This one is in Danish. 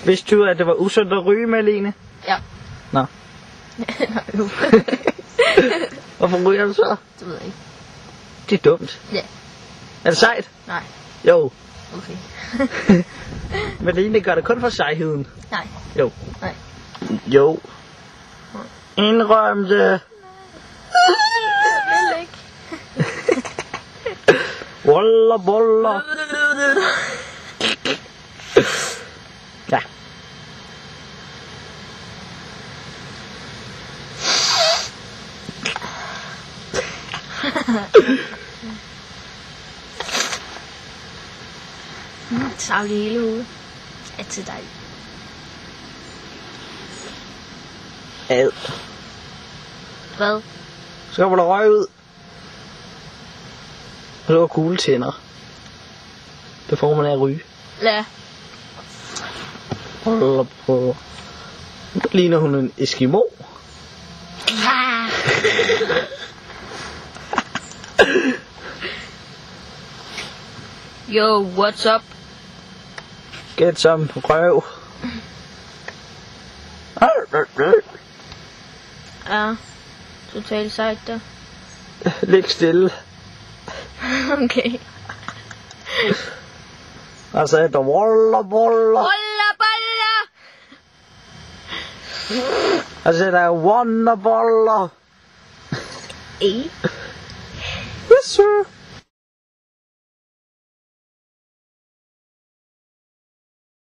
Vidste du, at det var usundt at ryge, Malene? Ja. Nå. Hvorfor ryger du så? Det ved jeg ikke. Det er dumt. Ja. Er det sejt? Nej. Jo. Okay. Malene gør det kun for sejheden. Nej. Jo. Nej. Jo. Indrøm det. Jeg vil ikke. Boller, boller. Ja. Savl i hele hovedet. Er til dig. Ad. Hvad? Så kommer der røg ud. Og det var gule tænder. Det får man af at ryge. Ja. Boller, boller. Nu ligner hun en Eskimo. Yo, what's up? Get some røv. Ja, totalt sejt der. Læg stille. Okay. Og så er der boller, boller. Boller, boller! Og så er der wonderboller. Yes, Yes, sir.